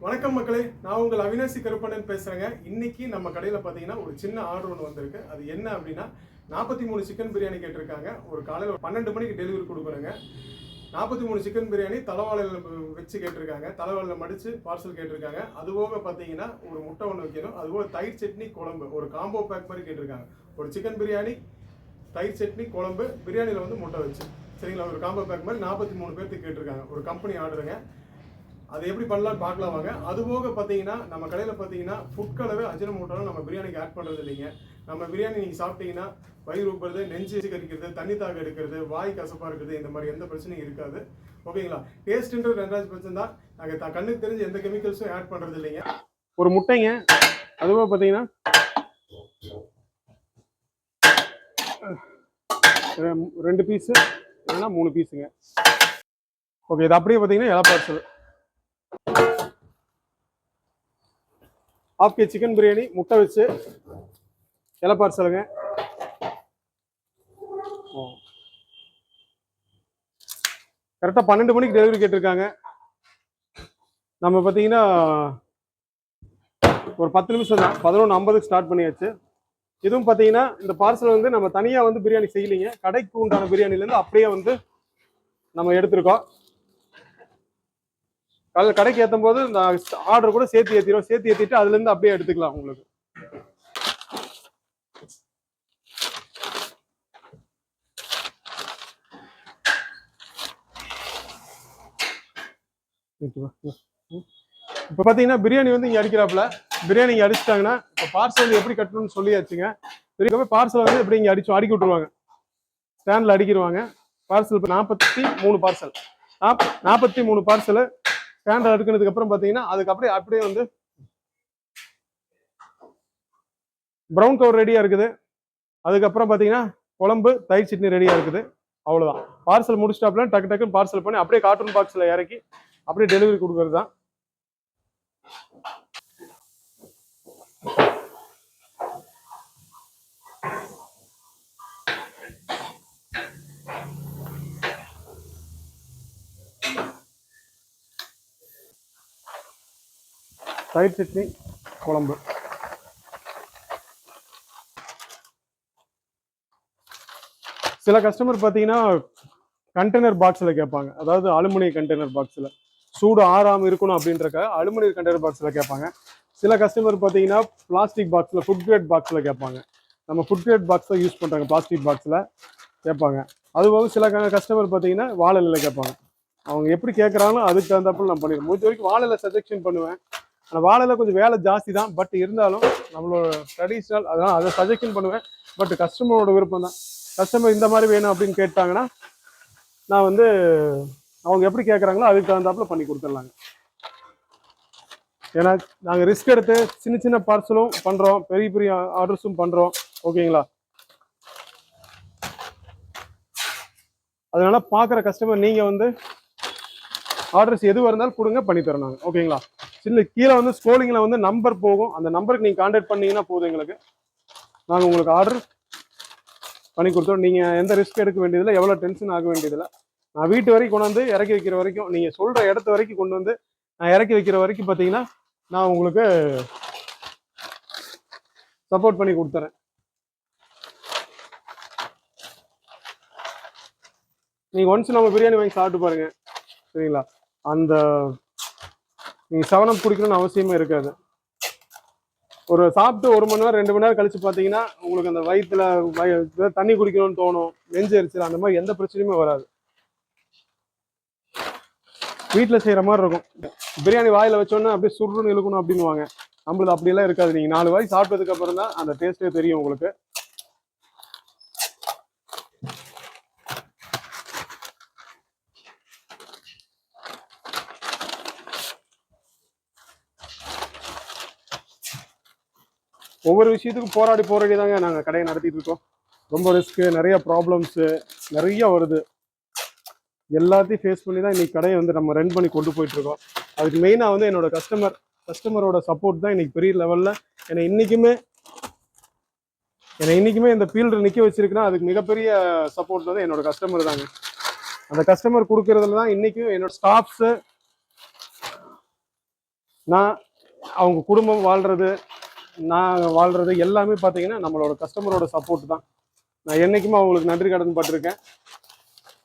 வணக்கம் மக்களே, நான் உங்கள் அவினாசி கருப்பண்ணன் பேசுறேங்க. இன்னைக்கு நம்ம கடையில் பார்த்தீங்கன்னா ஒரு சின்ன ஆர்டர் ஒன்று வந்திருக்கு. அது என்ன அப்படின்னா 43 சிக்கன் பிரியாணி கேட்டிருக்காங்க. ஒரு காலையில் 12 மணிக்கு டெலிவரி கொடுக்குறேங்க. 43 சிக்கன் பிரியாணி தலைவாழையில் வச்சு கேட்டிருக்காங்க. தலைவாழையில் மடித்து பார்சல் கேட்டிருக்காங்க. அதுபோக பார்த்தீங்கன்னா ஒரு முட்டை ஒன்று வைக்கணும். அதுபோக தயிர் சட்னி குழம்பு ஒரு காம்போ பேக் மாதிரி கேட்டிருக்காங்க. ஒரு சிக்கன் பிரியாணி, தயிர் சட்னி குழம்பு, பிரியாணியில் வந்து முட்டை வச்சு, சரிங்களா? ஒரு காம்போ பேக் மாதிரி 43 பேர்த்துக்கு கேட்டிருக்காங்க. ஒரு கம்பெனி ஆர்டருங்க. அது எப்படி பண்ணலாம்னு பார்க்கலாம் வாங்க. அதுபோக பார்த்தீங்கன்னா நம்ம கடையில் பார்த்தீங்கன்னா ஃபுட் கலரு அஜினமோட்டோலாம் நம்ம பிரியாணிக்கு ஆட் பண்ணுறது இல்லைங்க. நம்ம பிரியாணி நீங்கள் சாப்பிட்டீங்கன்னா வயிறு ஊப்புறது, நெஞ்சு கறிக்கிறது, தண்ணி தாக எடுக்கிறது, வாய் கசப்பாக இருக்குது, இந்த மாதிரி எந்த பிரச்சனையும் இருக்காது. ஓகேங்களா? டேஸ்ட்டுன்றது 2% தான். நாங்கள் கண்ணுக்கு தெரிஞ்சு எந்த கெமிக்கல்ஸும் ஆட் பண்ணுறது இல்லைங்க. ஒரு முட்டைங்க, அதுபோக பார்த்தீங்கன்னா 2 பீஸு இல்லைன்னா 3 பீஸுங்க. ஓகே, இது அப்படியே பார்த்தீங்கன்னா இலை பார்சல். ½ கேஜி சிக்கன் பிரியாணி முட்டை வச்சு இலை பார்சலுங்க. கரெக்டாக 12 மணிக்கு டெலிவரி கேட்டிருக்காங்க. நம்ம பார்த்தீங்கன்னா ஒரு 10 நிமிஷம் தான், 11:50க்கு ஸ்டார்ட் பண்ணியாச்சு. இதுவும் பார்த்தீங்கன்னா இந்த பார்சல் வந்து நம்ம தனியாக வந்து பிரியாணி செய்யலைங்க. கடைக்கு உண்டான பிரியாணிலேருந்து அப்படியே வந்து நம்ம எடுத்திருக்கோம். கடைக்கு ஏற்றும் போது இந்த ஆர்டர் கூட சேர்த்து ஏற்றிட்டு அதுலேருந்து அப்படியே எடுத்துக்கலாம். உங்களுக்கு இப்போ பார்த்தீங்கன்னா பிரியாணி வந்து இங்கே அடிக்கிறாப்புல. பிரியாணி இங்கே அடிச்சிட்டாங்கன்னா இப்போ பார்சல் வந்து எப்படி கட்டணும்னு சொல்லியாச்சுங்க. பார்சல் வந்து எப்படி இங்கே அடுக்கி விட்டுருவாங்க, ஸ்டாண்டில் அடிக்கிடுவாங்க. பார்சல் இப்போ 43 பார்சல், 43 பார்சல் ஸ்டாண்டர்ட் அடுக்கினதுக்கு அப்புறம் பார்த்தீங்கன்னா அதுக்கு அப்படியே வந்து ப்ரௌன் கவர் ரெடியாக இருக்குது. அதுக்கப்புறம் பார்த்தீங்கன்னா குழம்பு, தயிர் சட்னி ரெடியாக இருக்குது. அவ்வளோதான். பார்சல் முடிச்சிட்டாப்புல டக்கு டக்குன்னு பார்சல் பண்ணி அப்படியே கார்ட்டூன் பாக்ஸில் இறக்கி அப்படியே டெலிவரி கொடுக்கறது தான். தயிர் சட்னி குழம்பு. சில கஸ்டமர் பார்த்தீங்கன்னா கண்டெய்னர் பாக்ஸில் கேட்பாங்க. அதாவது அலுமினியம் கண்டெய்னர் பாக்ஸில் சூடு ஆறாமல் இருக்கணும் அப்படின்றக்க அலுமினியம் கண்டெய்னர் பாக்ஸில் கேட்பாங்க. சில கஸ்டமர் பார்த்தீங்கன்னா பிளாஸ்டிக் பாக்ஸில், ஃபுட் கிரேட் பாக்ஸில் கேட்பாங்க. நம்ம ஃபுட் கிரேட் பாக்ஸ் தான் யூஸ் பண்ணுறாங்க, பிளாஸ்டிக் பாக்ஸில் கேட்பாங்க. அதுபோக சில கஸ்டமர் பார்த்தீங்கன்னா வாழலையில் கேட்பாங்க. அவங்க எப்படி கேட்குறாங்களோ அதுக்கு தகுந்தாப்புல நான் பண்ணிடுவேன். முடிஞ்ச வரைக்கும் வாழலை சஜெக்ஷன் பண்ணுவேன். ஆனால் வாழையில் கொஞ்சம் வேலை ஜாஸ்தி தான், பட் இருந்தாலும் நம்மளோட ட்ரெடிஷ்னல், அதனால் அதை சஜெக்ஷன் பண்ணுவேன். பட் கஸ்டமரோட விருப்பம் தான். கஸ்டமர் இந்த மாதிரி வேணும் அப்படின்னு கேட்டாங்கன்னா நான் வந்து அவங்க எப்படி கேட்குறாங்களோ அதுக்கு தகுந்தாப்புல பண்ணி கொடுத்துடலாங்க. ஏன்னா நாங்கள் ரிஸ்க் எடுத்து சின்ன சின்ன பார்சலும் பண்ணுறோம், பெரிய பெரிய ஆர்டர்ஸும் பண்ணுறோம். ஓகேங்களா? அதனால பார்க்குற கஸ்டமர் நீங்கள் வந்து ஆர்டர்ஸ் எதுவாக இருந்தாலும் கொடுங்க, பண்ணி தரோம் நாங்கள். ஓகேங்களா? சின்ன கீழே வந்து ஸ்க்ரோலிங்கில் வந்து நம்பர் போகும், அந்த நம்பருக்கு நீங்கள் கான்டாக்ட் பண்ணிங்கன்னா போதும். எங்களுக்கு நாங்கள் உங்களுக்கு ஆர்டர் பண்ணி கொடுத்தோம். நீங்கள் எந்த ரிஸ்க் எடுக்க வேண்டியதில்லை, எவ்வளோ டென்ஷன் ஆக வேண்டியதில்லை. நான் வீட்டு வரைக்கும் கொண்டு வந்து இறக்கி வைக்கிற வரைக்கும், நீங்கள் சொல்கிற இடத்து வரைக்கும் கொண்டு வந்து நான் இறக்கி வைக்கிற வரைக்கும் பார்த்தீங்கன்னா நான் உங்களுக்கு சப்போர்ட் பண்ணி கொடுத்துறேன். நீங்கள் ஒன்ஸ் நம்ம பிரியாணி வாங்கி சாப்பிட்டு பாருங்கள், சரிங்களா? அந்த நீங்கள் 7 up குடிக்கணும்னு அவசியமே இருக்காது. ஒரு சாப்பிட்டு 1 மணி நேரம் 2 மணி நேரம் கழிச்சு பார்த்தீங்கன்னா உங்களுக்கு அந்த வயிற்றுல தண்ணி குடிக்கணும்னு தோணும், நெஞ்சு எரிச்சல், அந்த மாதிரி எந்த பிரச்சனையுமே வராது. வீட்டில் செய்கிற மாதிரி இருக்கும். பிரியாணி வாயில் வச்சோன்னே அப்படியே சுருன்னு இழுக்கணும் அப்படின்வாங்க. நம்மளுக்கு அப்படியெல்லாம் இருக்காது. நீங்கள் 4 வாய் சாப்பிட்டதுக்கு அப்புறம் தான் அந்த டேஸ்ட்டே தெரியும் உங்களுக்கு. ஒவ்வொரு விஷயத்துக்கும் போராடி தாங்க நாங்கள் கடையை நடத்திட்டு இருக்கோம். ரொம்ப ரிஸ்க்கு, நிறைய ப்ராப்ளம்ஸு நிறைய வருது. எல்லாத்தையும் ஃபேஸ் பண்ணி தான் இன்னைக்கு கடையை வந்து நம்ம ரன் பண்ணி கொண்டு போயிட்டுருக்கோம். அதுக்கு மெயினாக வந்து என்னோட கஸ்டமரோட சப்போர்ட் தான் இன்னைக்கு பெரிய லெவலில் என்னை இன்றைக்குமே இந்த ஃபீல்டு நிற்க வச்சிருக்குன்னா அதுக்கு மிகப்பெரிய சப்போர்ட் வந்து என்னோட கஸ்டமர் தாங்க. அந்த கஸ்டமர் கொடுக்கறதுல தான் இன்றைக்கும் என்னோட ஸ்டாஃப்ஸு நான் அவங்க குடும்பம் வாழ்கிறது, நான் வாழ்கிறது எல்லாமே பார்த்தீங்கன்னா நம்மளோட கஸ்டமரோட சப்போர்ட் தான். நான் என்றைக்குமே அவங்களுக்கு நன்றி கடன் பட்டிருக்கேன்.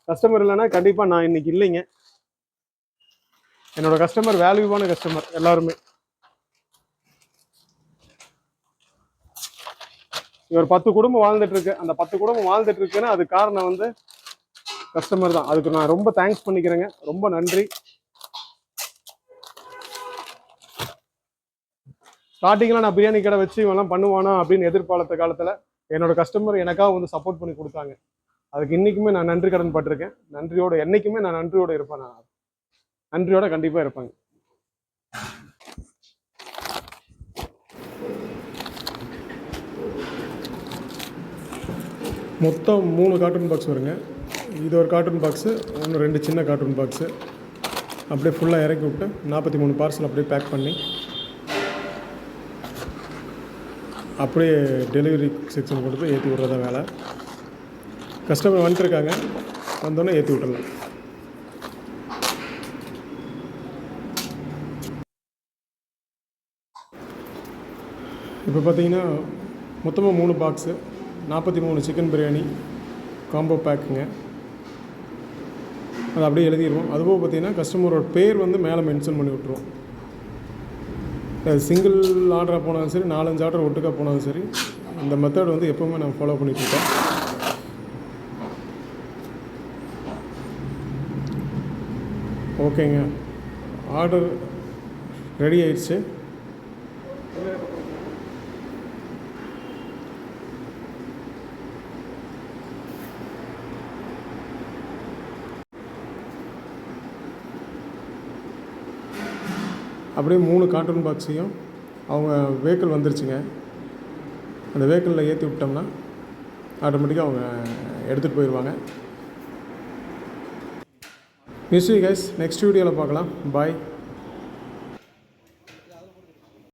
கஸ்டமர் இல்லைன்னா கண்டிப்பாக நான் இன்னைக்கு இல்லைங்க. என்னோட கஸ்டமர் வேல்யூவான கஸ்டமர் எல்லாருமே. இவர் 10 குடும்பம் வாழ்ந்துட்டு இருக்கு. அந்த 10 குடும்பம் வாழ்ந்துட்டு இருக்குன்னா அது காரணம் வந்து கஸ்டமர் தான். அதுக்கு நான் ரொம்ப தேங்க்ஸ் பண்ணிக்கிறேங்க. ரொம்ப நன்றி. ஸ்டார்டிங்கில் நான் பிரியாணி கடை வச்சு இவெல்லாம் பண்ணுவானா அப்படின்னு எதிர்பார்த்த காலத்தில் என்னோட கஸ்டமர் எனக்காக வந்து சப்போர்ட் பண்ணி கொடுத்தாங்க. அதுக்கு இன்றைக்குமே நான் நன்றி கடன் பட்டிருக்கேன். நன்றியோட என்றைக்குமே நான் நன்றியோடு இருப்பேன். நான் நன்றியோட கண்டிப்பாக இருப்பேங்க. மொத்தம் 3 கார்ட்டூன் பாக்ஸ் வருங்க. இது ஒரு கார்ட்டூன் பாக்ஸு, ஒன்று 2 சின்ன கார்ட்டூன் பாக்ஸு. அப்படியே ஃபுல்லாக இறக்கி விட்டு 43 பார்சல் அப்படியே பேக் பண்ணி அப்படியே டெலிவரி செக்ஷன் கொண்டு போய் ஏற்றி விட்றதா வேலை. கஸ்டமர் வந்துட்டுருக்காங்க, வந்தோடனே ஏற்றி விட்டுறலாம். இப்போ பார்த்தீங்கன்னா மொத்தமாக 3 பாக்ஸு, 43 சிக்கன் பிரியாணி காம்போ பேக்குங்க. அது அப்படியே எழுதிடுவோம். அதுபோக பார்த்தீங்கன்னா கஸ்டமரோட பேர் வந்து மேலே மென்ஷன் பண்ணி விட்ருவோம். சிங்கிள் ஆர்டராக போனாலும் சரி, 4-5 ஆர்டர் ஒட்டுக்கா போனாலும் சரி, இந்த மெத்தட் வந்து எப்போவுமே நான் ஃபாலோ பண்ணிகிட்ருக்கேன். ஓகேங்க, ஆர்டர் ரெடி ஆயிடுச்சு. அப்படியே 3 கார்ட்டூன் பாக்ஸையும் அவங்க வெஹிக்கிள் வந்துருச்சுங்க. அந்த வெஹிக்கிளில் ஏற்றி விட்டோம்னா ஆட்டோமேட்டிக்காக அவங்க எடுத்துகிட்டு போயிடுவாங்க. மிஸ்டரி கைஸ், நெக்ஸ்ட் வீடியோவில் பார்க்கலாம். பாய்.